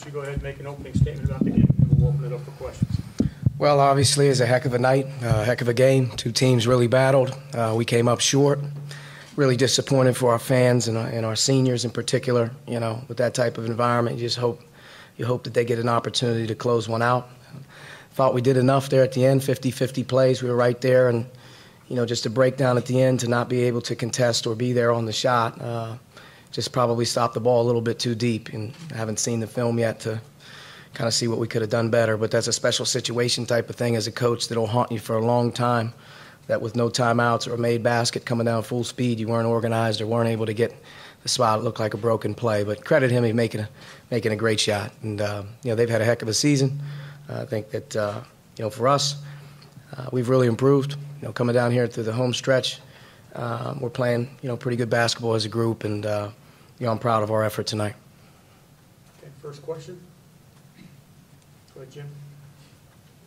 don't you go ahead and make an opening statement about the game, and we'll open it up for questions. Well, obviously, it's a heck of a night, a heck of a game. Two teams really battled. We came up short. Really disappointed for our fans and our seniors in particular. You know, with that type of environment, you hope that they get an opportunity to close one out. Thought we did enough there at the end, 50-50 plays. We were right there, and you know, just a breakdown at the end to not be able to contest or be there on the shot. Just probably stopped the ball a little bit too deep, and I haven't seen the film yet to kind of see what we could have done better. But that's a special situation type of thing as a coach that'll haunt you for a long time, that with no timeouts or a made basket coming down full speed, you weren't organized or weren't able to get the spot. It looked like a broken play. But credit him, he's making a great shot. And, you know, they've had a heck of a season. I think that, you know, for us, we've really improved. You know, coming down here through the home stretch, we're playing, you know, pretty good basketball as a group. And, you know, I'm proud of our effort tonight. Okay, first question. Go ahead, Jim.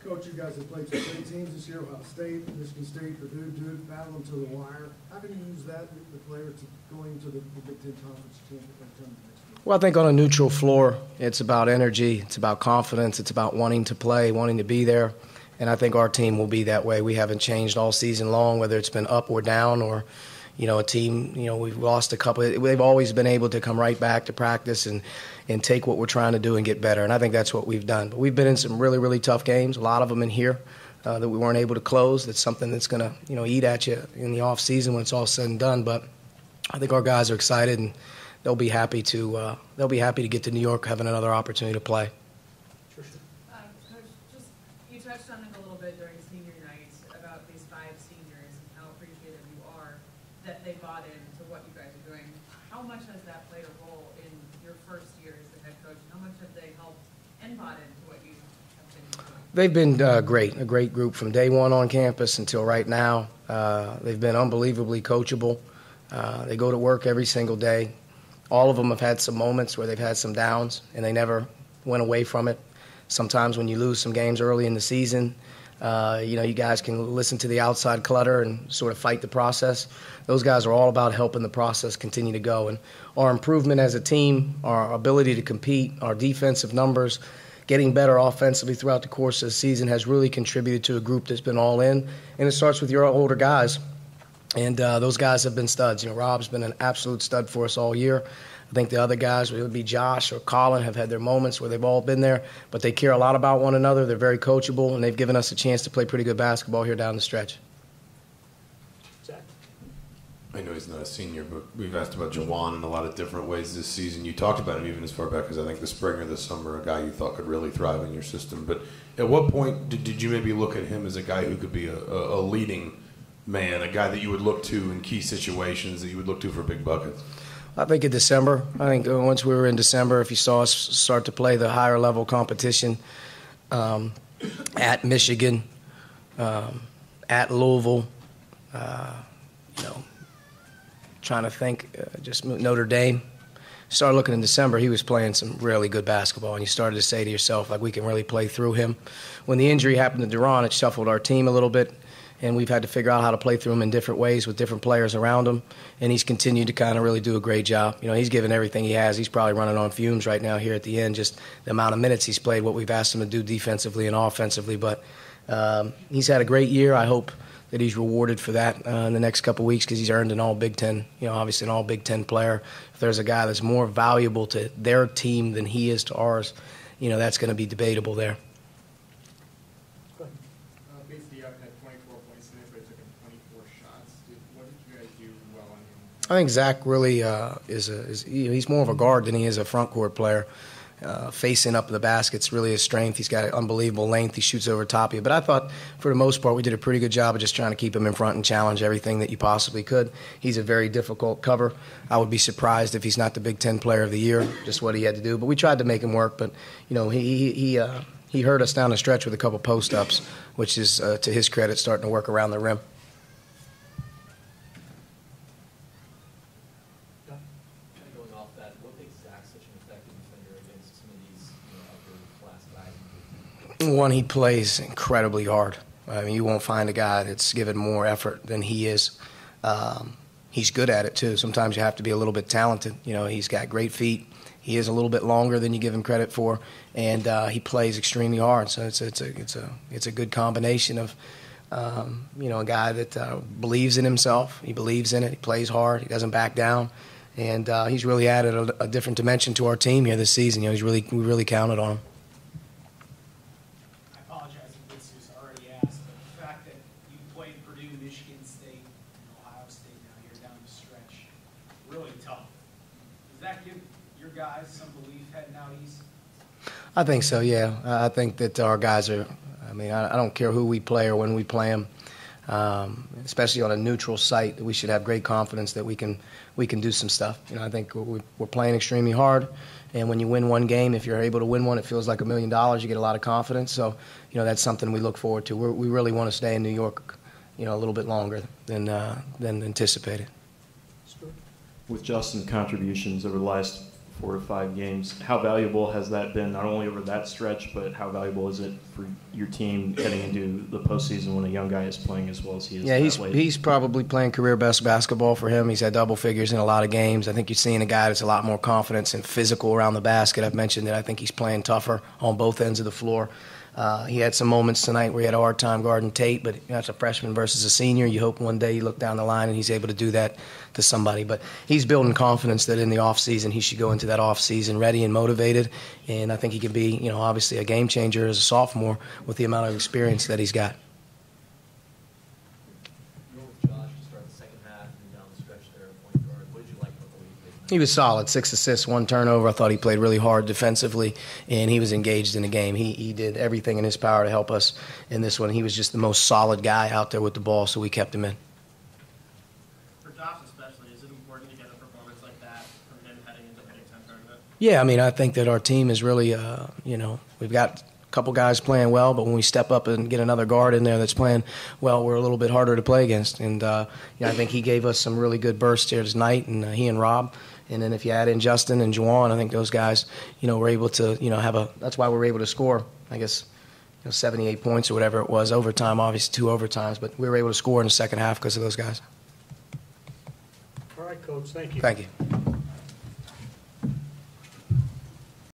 Coach, you guys have played some great teams this year: Ohio State, Michigan State, Purdue, Duke, battling to the wire. How can you use that with the players going to the Big Ten Conference Championship next year? Well, I think on a neutral floor, it's about energy, it's about confidence, it's about wanting to play, wanting to be there. And I think our team will be that way. We haven't changed all season long, whether it's been up or down, or, you know, a team, you know, we've lost a couple. They've always been able to come right back to practice and take what we're trying to do and get better. And I think that's what we've done. But we've been in some really, really tough games, a lot of them in here that we weren't able to close. That's something that's going to, you know, eat at you in the off season when it's all said and done. But I think our guys are excited, and they'll be happy to get to New York, having another opportunity to play. Coach, just you touched on it a little bit during senior night about these 5 seniors and how appreciative you are that they bought into what you guys are doing. How much has that played a role in your first year as the head coach? How much have they helped and bought into what you have been doing? They've been great, a great group from day one on campus until right now. They've been unbelievably coachable. They go to work every single day. All of them have had some moments where they've had some downs, and they never went away from it. Sometimes when you lose some games early in the season, you know, you guys can listen to the outside clutter and sort of fight the process. Those guys are all about helping the process continue to go. And our improvement as a team, our ability to compete, our defensive numbers, getting better offensively throughout the course of the season has really contributed to a group that's been all in. And it starts with your older guys. And those guys have been studs. You know, Rob's been an absolute stud for us all year. I think the other guys, whether it be Josh or Colin, have had their moments where they've all been there, but they care a lot about one another. They're very coachable, and they've given us a chance to play pretty good basketball here down the stretch. Zach. I know he's not a senior, but we've asked about Jawan in a lot of different ways this season. You talked about him even as far back as I think the spring or the summer, a guy you thought could really thrive in your system. But at what point did you maybe look at him as a guy who could be a leading man, a guy that you would look to in key situations, that you would look to for big buckets? I think in December. I think once we were in December, if you saw us start to play the higher level competition at Michigan, at Louisville, you know, trying to think, just Notre Dame. Started looking in December, he was playing some really good basketball, and you started to say to yourself, like, we can really play through him. When the injury happened to Duran, it shuffled our team a little bit, and we've had to figure out how to play through him in different ways with different players around him, and he's continued to kind of really do a great job. You know, he's given everything he has. He's probably running on fumes right now here at the end, just the amount of minutes he's played, what we've asked him to do defensively and offensively. But he's had a great year. I hope that he's rewarded for that in the next couple of weeks, because he's earned an All-Big Ten, you know, obviously an All-Big Ten player. If there's a guy that's more valuable to their team than he is to ours, you know, that's going to be debatable there. I think Zach really he's more of a guard than he is a front court player. Facing up the basket's really his strength. He's got unbelievable length. He shoots over top of you. But I thought, for the most part, we did a pretty good job of just trying to keep him in front and challenge everything that you possibly could. He's a very difficult cover. I would be surprised if he's not the Big Ten Player of the Year, just what he had to do. But we tried to make him work. But, you know, he hurt us down the stretch with a couple post-ups, which is, to his credit, starting to work around the rim. One, he plays incredibly hard. I mean, you won't find a guy that's given more effort than he is. he's good at it too. Sometimes you have to be a little bit talented. You know, he's got great feet. He is a little bit longer than you give him credit for, and he plays extremely hard. So it's a good combination of you know, a guy that believes in himself. He believes in it. He plays hard. He doesn't back down, and he's really added a different dimension to our team here this season. You know, we really counted on him. I apologize if this was already asked, but the fact that you played Purdue, Michigan State, and Ohio State now here down the stretch, really tough. Does that give your guys some belief heading out east? I think so, yeah. I think that our guys are, I mean, I don't care who we play or when we play them, especially on a neutral site, we should have great confidence that we can do some stuff. You know, I think we're playing extremely hard, and when you win one game, if you're able to win one, it feels like $1 million. You get a lot of confidence. So, you know, that's something we look forward to. We really want to stay in New York, you know, a little bit longer than anticipated. With Justin's contributions over the last 4 to 5 games, how valuable has that been, not only over that stretch, but how valuable is it for your team heading into the postseason when a young guy is playing as well as he is? Yeah, he's probably playing career best basketball for him. He's had double figures in a lot of games. I think you're seeing a guy that's a lot more confidence and physical around the basket. I've mentioned that I think he's playing tougher on both ends of the floor. He had some moments tonight where he had a hard time guarding Tate, but that's a freshman versus a senior. You hope one day you look down the line and he's able to do that to somebody. But he's building confidence that in the offseason he should go into that offseason ready and motivated. And I think he can be, you know, obviously a game changer as a sophomore with the amount of experience that he's got. He was solid, 6 assists, 1 turnover. I thought he played really hard defensively, and he was engaged in the game. He did everything in his power to help us in this one. He was just the most solid guy out there with the ball, so we kept him in. For Josh especially, is it important to get a performance like that from him heading into the Big Ten tournament? Yeah, I mean, I think that our team is really, you know, we've got a couple guys playing well, but when we step up and get another guard in there that's playing well, we're a little bit harder to play against. And you know, I think he gave us some really good bursts here tonight, and he and Rob. And then if you add in Justin and Juwan, I think those guys, you know, were able to, you know, that's why we're able to score, I guess, you know, 78 points or whatever it was. Overtime, obviously 2 overtimes, but we were able to score in the second half because of those guys. All right, Coach, thank you. Thank you.